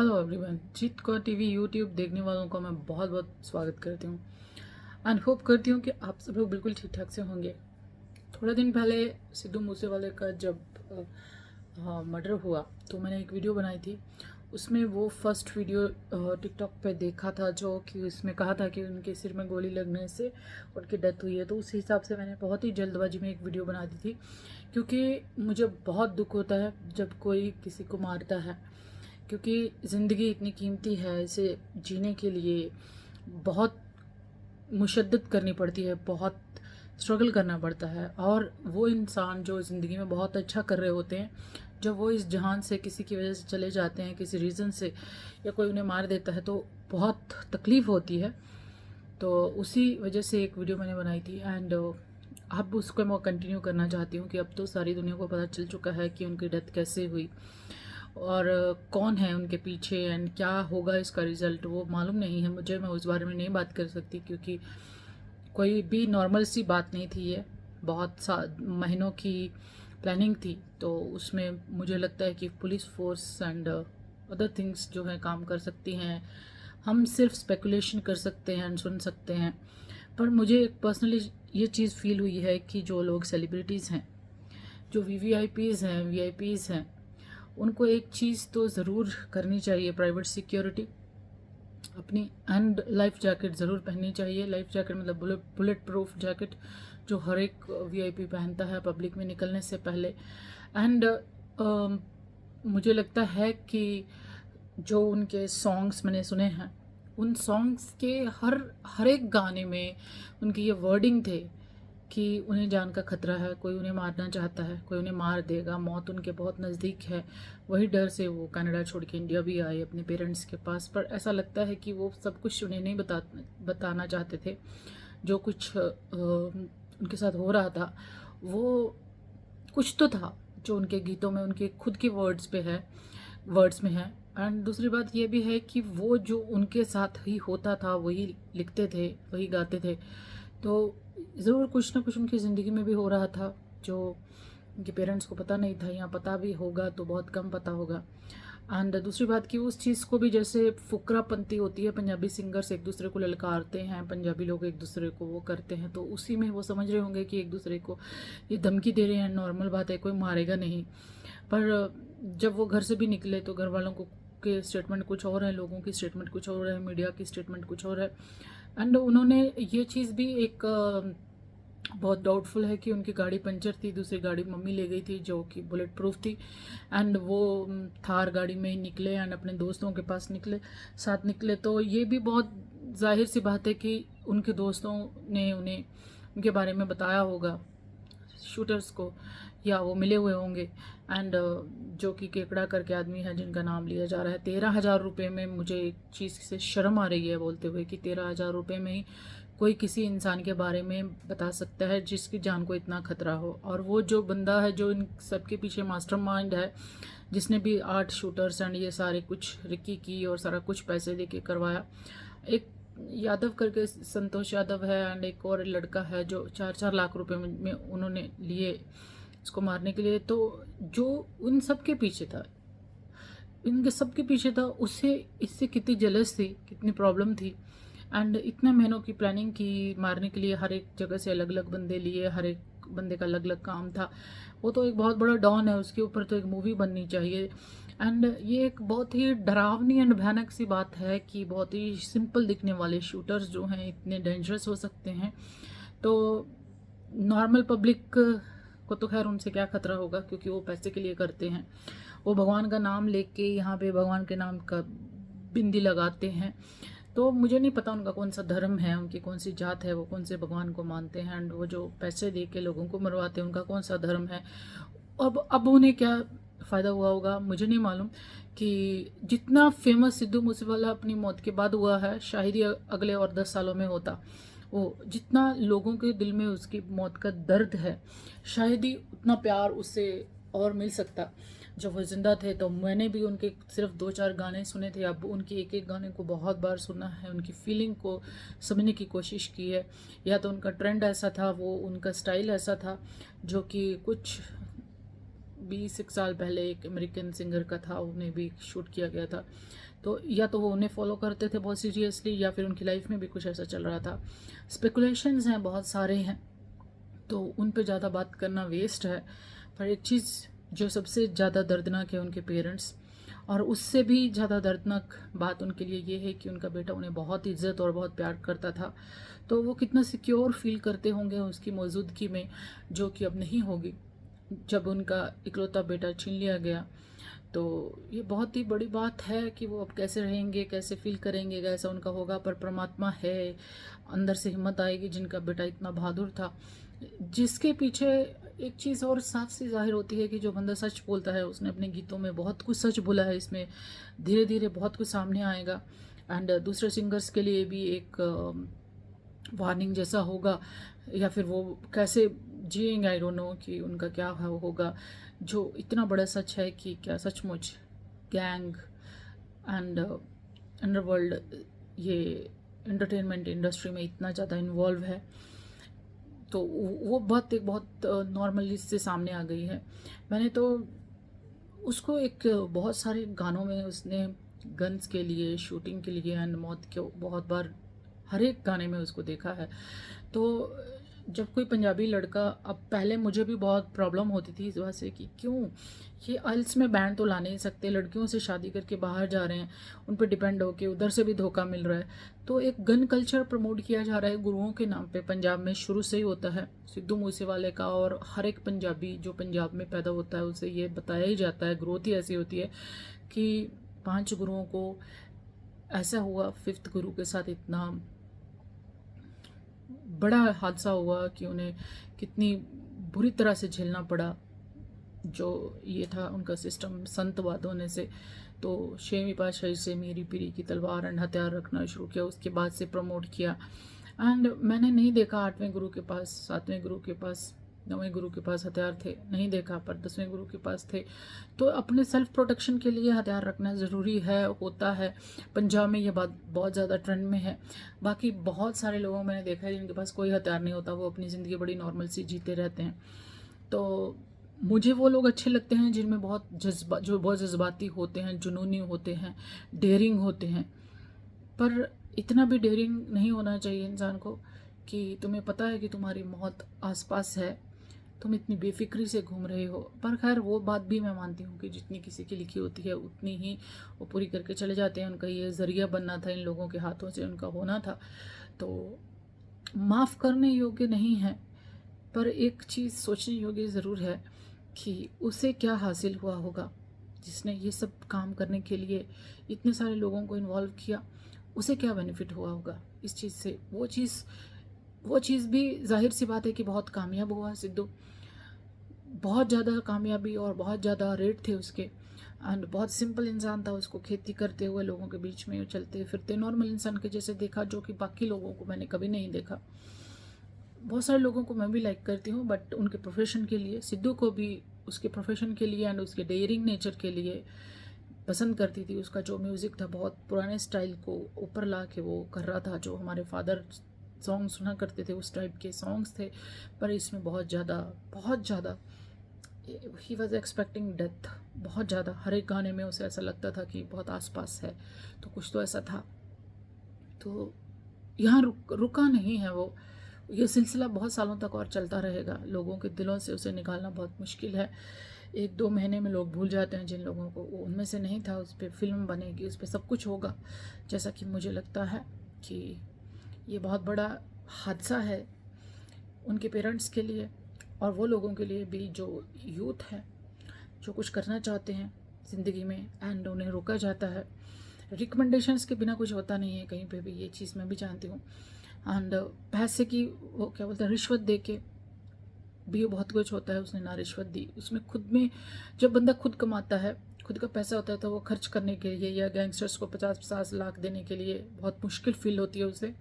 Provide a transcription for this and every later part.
Hello everyone, जीत Kaur TV YouTube देखने वालों का मैं बहुत बहुत स्वागत करती हूँ एंड होप करती हूँ कि आप सब लोग बिल्कुल ठीक ठाक से होंगे। थोड़े दिन पहले सिद्धू मूसेवाले का जब मर्डर हुआ तो मैंने एक वीडियो बनाई थी। उसमें वो फर्स्ट वीडियो टिकटॉक पे देखा था जो कि उसमें कहा था कि उनके सिर में गोली लगने से उनकी डेथ हुई है। तो उस हिसाब से मैंने बहुत ही जल्दबाजी में एक वीडियो बना दी थी, क्योंकि मुझे बहुत दुख होता है जब कोई किसी को मारता है, क्योंकि ज़िंदगी इतनी कीमती है, इसे जीने के लिए बहुत मुशद्दत करनी पड़ती है, बहुत स्ट्रगल करना पड़ता है। और वो इंसान जो ज़िंदगी में बहुत अच्छा कर रहे होते हैं, जब वो इस जहान से किसी की वजह से चले जाते हैं, किसी रीज़न से, या कोई उन्हें मार देता है, तो बहुत तकलीफ़ होती है। तो उसी वजह से एक वीडियो मैंने बनाई थी एंड अब उसको मैं कंटिन्यू करना चाहती हूँ कि अब तो सारी दुनिया को पता चल चुका है कि उनकी डेथ कैसे हुई और कौन है उनके पीछे एंड क्या होगा इसका रिज़ल्ट, वो मालूम नहीं है मुझे। मैं उस बारे में नहीं बात कर सकती क्योंकि कोई भी नॉर्मल सी बात नहीं थी ये। बहुत महीनों की प्लानिंग थी, तो उसमें मुझे लगता है कि police force and other things जो है काम कर सकती हैं। हम सिर्फ स्पेकुलेशन कर सकते हैं एंड सुन सकते हैं, पर मुझे पर्सनली ये चीज़ फील हुई है कि जो लोग सेलिब्रिटीज़ हैं, जो वीवीआईपीज़ हैं, वीआईपीज़ हैं, उनको एक चीज़ तो ज़रूर करनी चाहिए, प्राइवेट सिक्योरिटी अपनी, एंड लाइफ जैकेट ज़रूर पहननी चाहिए। लाइफ जैकेट मतलब बुलेट प्रूफ जैकेट जो हर एक वीआईपी पहनता है पब्लिक में निकलने से पहले। एंड मुझे लगता है कि जो उनके सॉन्ग्स मैंने सुने हैं, उन सॉन्ग्स के हर हर एक गाने में उनकी ये वर्डिंग थे कि उन्हें जान का खतरा है, कोई उन्हें मारना चाहता है, कोई उन्हें मार देगा, मौत उनके बहुत नज़दीक है। वही डर से वो कनाडा छोड़ के इंडिया भी आए अपने पेरेंट्स के पास। पर ऐसा लगता है कि वो सब कुछ उन्हें नहीं बताना चाहते थे। जो कुछ उनके साथ हो रहा था, वो कुछ तो था जो उनके गीतों में, उनके खुद के वर्ड्स में है। एंड दूसरी बात ये भी है कि वो जो उनके साथ ही होता था वही लिखते थे, वही गाते थे। तो ज़रूर कुछ ना कुछ उनकी ज़िंदगी में भी हो रहा था जो उनके पेरेंट्स को पता नहीं था, या पता भी होगा तो बहुत कम पता होगा। एंड दूसरी बात कि उस चीज़ को भी, जैसे फुकरापंती होती है, पंजाबी सिंगर्स एक दूसरे को ललकारते हैं, पंजाबी लोग एक दूसरे को वो करते हैं, तो उसी में वो समझ रहे होंगे कि एक दूसरे को ये धमकी दे रहे हैं, नॉर्मल बात है, कोई मारेगा नहीं। पर जब वो घर से भी निकले तो घर वालों को के स्टेटमेंट कुछ और है, लोगों की स्टेटमेंट कुछ और है, मीडिया की स्टेटमेंट कुछ और है। एंड उन्होंने ये चीज़ भी एक बहुत डाउटफुल है कि उनकी गाड़ी पंचर थी, दूसरी गाड़ी मम्मी ले गई थी जो कि बुलेट प्रूफ थी। एंड वो थार गाड़ी में ही निकले एंड अपने दोस्तों के पास साथ निकले। तो ये भी बहुत जाहिर सी बात है कि उनके दोस्तों ने उन्हें उनके बारे में बताया होगा शूटर्स को, या वो मिले हुए होंगे। एंड जो कि केकड़ा करके आदमी है जिनका नाम लिया जा रहा है, 13,000 रुपये में, मुझे एक चीज़ से शर्म आ रही है बोलते हुए कि 13,000 रुपये में ही कोई किसी इंसान के बारे में बता सकता है जिसकी जान को इतना खतरा हो। और वो जो बंदा है जो इन सब के पीछे मास्टरमाइंड है, जिसने भी 8 शूटर्स एंड ये सारे कुछ रिक्की की और सारा कुछ पैसे दे के करवाया, एक यादव करके संतोष यादव है एंड एक और लड़का है जो 4-4 लाख रुपए में उन्होंने लिए इसको मारने के लिए। तो जो उन सब के पीछे था, इनके सब के पीछे था, उसे इससे कितनी जलस थी, कितनी प्रॉब्लम थी। एंड इतने महीनों की प्लानिंग की मारने के लिए, हर एक जगह से अलग अलग बंदे लिए, हर एक बंदे का अलग अलग काम था। वो तो एक बहुत बड़ा डॉन है, उसके ऊपर तो एक मूवी बननी चाहिए। एंड ये एक बहुत ही डरावनी एंड भयानक सी बात है कि बहुत ही सिंपल दिखने वाले शूटर्स जो हैं इतने डेंजरस हो सकते हैं। तो नॉर्मल पब्लिक को तो खैर उनसे क्या खतरा होगा, क्योंकि वो पैसे के लिए करते हैं। वो भगवान का नाम लेके यहाँ पे भगवान के नाम का बिंदी लगाते हैं। तो मुझे नहीं पता उनका कौन सा धर्म है, उनकी कौन सी जात है, वो कौन से भगवान को मानते हैं, एंड वो जो पैसे दे के लोगों को मरवाते हैं उनका कौन सा धर्म है। अब उन्हें क्या फ़ायदा हुआ होगा मुझे नहीं मालूम। कि जितना फेमस सिद्धू मूसेवाला अपनी मौत के बाद हुआ है, शायद ही अगले और 10 सालों में होता। वो जितना लोगों के दिल में उसकी मौत का दर्द है, शायद ही उतना प्यार उससे और मिल सकता जब वो ज़िंदा थे। तो मैंने भी उनके सिर्फ 2-4 गाने सुने थे, अब उनके एक एक गाने को बहुत बार सुना है, उनकी फीलिंग को समझने की कोशिश की है। या तो उनका ट्रेंड ऐसा था, वो उनका स्टाइल ऐसा था जो कि कुछ 20 एक साल पहले एक अमेरिकन सिंगर का था, उन्हें भी शूट किया गया था। तो या तो वो उन्हें फॉलो करते थे बहुत सीरियसली, या फिर उनकी लाइफ में भी कुछ ऐसा चल रहा था। स्पेकुलेशंस हैं, बहुत सारे हैं, तो उन पे ज़्यादा बात करना वेस्ट है। पर एक चीज़ जो सबसे ज़्यादा दर्दनाक है, उनके पेरेंट्स, और उससे भी ज़्यादा दर्दनाक बात उनके लिए ये है कि उनका बेटा उन्हें बहुत इज्जत और बहुत प्यार करता था। तो वो कितना सिक्योर फील करते होंगे उसकी मौजूदगी में, जो कि अब नहीं होगी जब उनका इकलौता बेटा छीन लिया गया। तो ये बहुत ही बड़ी बात है कि वो अब कैसे रहेंगे, कैसे फील करेंगे, कैसा उनका होगा। पर परमात्मा है, अंदर से हिम्मत आएगी। जिनका बेटा इतना बहादुर था, जिसके पीछे एक चीज़ और साफ सी जाहिर होती है कि जो बंदा सच बोलता है, उसने अपने गीतों में बहुत कुछ सच बोला है। इसमें धीरे धीरे बहुत कुछ सामने आएगा। एंड दूसरे सिंगर्स के लिए भी एक वार्निंग जैसा होगा, या फिर वो कैसे जिएंगे, आई डोंट नो कि उनका क्या होगा। जो इतना बड़ा सच है कि क्या सचमुच गैंग एंड अंडरवर्ल्ड ये एंटरटेनमेंट इंडस्ट्री में इतना ज़्यादा इन्वॉल्व है। तो वो बात एक बहुत नॉर्मली से सामने आ गई है। मैंने तो उसको एक बहुत सारे गानों में उसने गन्स के लिए, शूटिंग के लिए एंड मौत के बहुत बार हर एक गाने में उसको देखा है। तो जब कोई पंजाबी लड़का, अब पहले मुझे भी बहुत प्रॉब्लम होती थी इस वजह से कि क्यों ये आइल्स में बैंड तो ला नहीं सकते, लड़कियों से शादी करके बाहर जा रहे हैं, उन पर डिपेंड होके उधर से भी धोखा मिल रहा है। तो एक गन कल्चर प्रमोट किया जा रहा है गुरुओं के नाम पे। पंजाब में शुरू से ही होता है, सिद्धू मूसेवाले का, और हर एक पंजाबी जो पंजाब में पैदा होता है उसे ये बताया ही जाता है, ग्रोथ ही ऐसी होती है कि 5 गुरुओं को ऐसा हुआ, 5th गुरु के साथ इतना बड़ा हादसा हुआ कि उन्हें कितनी बुरी तरह से झेलना पड़ा। जो ये था उनका सिस्टम संतवाद होने से, तो 6वीं पातशाही से मीरी पीरी की तलवार एंड हथियार रखना शुरू किया, उसके बाद से प्रमोट किया। एंड मैंने नहीं देखा 8वें गुरु के पास, 7वें गुरु के पास, 9वें गुरु के पास हथियार थे, नहीं देखा, पर 10वें गुरु के पास थे। तो अपने सेल्फ प्रोटेक्शन के लिए हथियार रखना ज़रूरी है, होता है। पंजाब में ये बात बहुत ज़्यादा ट्रेंड में है। बाकी बहुत सारे लोगों मैंने देखा है जिनके पास कोई हथियार नहीं होता, वो अपनी ज़िंदगी बड़ी नॉर्मल सी जीते रहते हैं। तो मुझे वो लोग अच्छे लगते हैं जिनमें जो बहुत जज्बाती होते हैं, जुनूनी होते हैं, डेयरिंग होते हैं। पर इतना भी डेयरिंग नहीं होना चाहिए इंसान को कि तुम्हें पता है कि तुम्हारी मौत आसपास है, तुम इतनी बेफिक्री से घूम रहे हो। पर खैर वो बात भी मैं मानती हूँ कि जितनी किसी की लिखी होती है उतनी ही वो पूरी करके चले जाते हैं। उनका ये ज़रिया बनना था, इन लोगों के हाथों से उनका होना था, तो माफ़ करने योग्य नहीं है। पर एक चीज़ सोचने योग्य ज़रूर है कि उसे क्या हासिल हुआ होगा, जिसने ये सब काम करने के लिए इतने सारे लोगों को इन्वॉल्व किया, उसे क्या बेनिफिट हुआ होगा इस चीज़ से। वो चीज़ भी जाहिर सी बात है कि बहुत कामयाब हुआ सिद्धू, बहुत ज़्यादा कामयाबी और बहुत ज़्यादा रेट थे उसके। एंड बहुत सिंपल इंसान था, उसको खेती करते हुए लोगों के बीच में चलते फिरते नॉर्मल इंसान के जैसे देखा, जो कि बाकी लोगों को मैंने कभी नहीं देखा। बहुत सारे लोगों को मैं भी लाइक करती हूँ, बट उनके प्रोफेशन के लिए, सिद्धू को भी उसके प्रोफेशन के लिए एंड उसके डेयरिंग नेचर के लिए पसंद करती थी। उसका जो म्यूज़िक था, बहुत पुराने स्टाइल को ऊपर ला के वो कर रहा था, जो हमारे फादर सॉन्ग सुना करते थे उस टाइप के सॉन्ग्स थे। पर इसमें बहुत ज़्यादा ही वॉज एक्सपेक्टिंग डेथ, बहुत ज़्यादा। हर एक गाने में उसे ऐसा लगता था कि बहुत आसपास है, तो कुछ तो ऐसा था। तो यहाँ रुका नहीं है वो, ये सिलसिला बहुत सालों तक और चलता रहेगा। लोगों के दिलों से उसे निकालना बहुत मुश्किल है। 1-2 महीने में लोग भूल जाते हैं जिन लोगों को, वो उनमें से नहीं था। उस पर फिल्म बनेगी, उस पर सब कुछ होगा। जैसा कि मुझे लगता है कि ये बहुत बड़ा हादसा है उनके पेरेंट्स के लिए, और वो लोगों के लिए भी जो यूथ है, जो कुछ करना चाहते हैं ज़िंदगी में एंड उन्हें रोका जाता है। रिकमेंडेशंस के बिना कुछ होता नहीं है कहीं पे भी, ये चीज़ मैं भी जानती हूँ। एंड पैसे की, वो क्या बोलते हैं, रिश्वत दे के भी बहुत कुछ होता है। उसने ना रिश्वत दी, उसमें खुद में, जब बंदा खुद कमाता है, खुद का पैसा होता है, तो वो खर्च करने के लिए या गैंगस्टर्स को 50-50 लाख देने के लिए बहुत मुश्किल फील होती है उसे।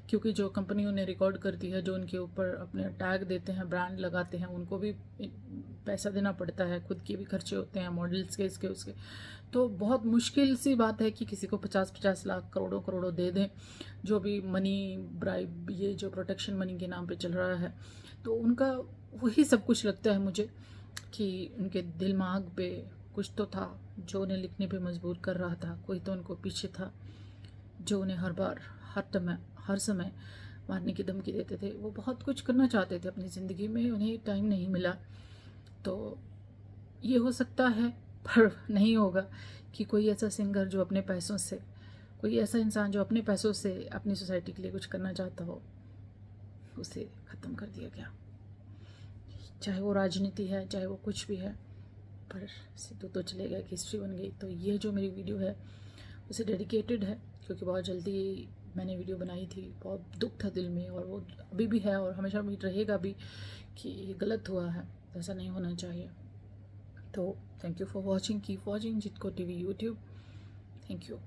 क्योंकि जो कंपनी उन्हें रिकॉर्ड करती है, जो उनके ऊपर अपने टैग देते हैं, ब्रांड लगाते हैं, उनको भी पैसा देना पड़ता है, खुद के भी खर्चे होते हैं, मॉडल्स के, इसके उसके। तो बहुत मुश्किल सी बात है कि किसी को 50-50 लाख, करोड़ों दे दें, जो भी मनी ब्राइब, ये जो प्रोटेक्शन मनी के नाम पे चल रहा है। तो उनका वही सब कुछ लगता है मुझे। कि उनके दिमाग पे कुछ तो था जो उन्हें लिखने पे मजबूर कर रहा था, कोई तो उनको पीछे था जो उन्हें हर बार हर समय मारने की धमकी देते थे। वो बहुत कुछ करना चाहते थे अपनी ज़िंदगी में, उन्हें टाइम नहीं मिला। तो ये हो सकता है, पर नहीं होगा कि कोई ऐसा सिंगर जो अपने पैसों से, कोई ऐसा इंसान जो अपने पैसों से अपनी सोसाइटी के लिए कुछ करना चाहता हो, उसे ख़त्म कर दिया गया। चाहे वो राजनीति है, चाहे वो कुछ भी है, पर सिद्धू तो चले गए, हिस्ट्री बन गई। तो ये जो मेरी वीडियो है उसे डेडिकेटेड है, क्योंकि बहुत जल्दी मैंने वीडियो बनाई थी, बहुत दुख था दिल में, और वो अभी भी है और हमेशा भी रहेगा भी कि ये गलत हुआ है, ऐसा नहीं होना चाहिए। तो thank you for watching, keep watching जितको टीवी यूट्यूब। Thank you.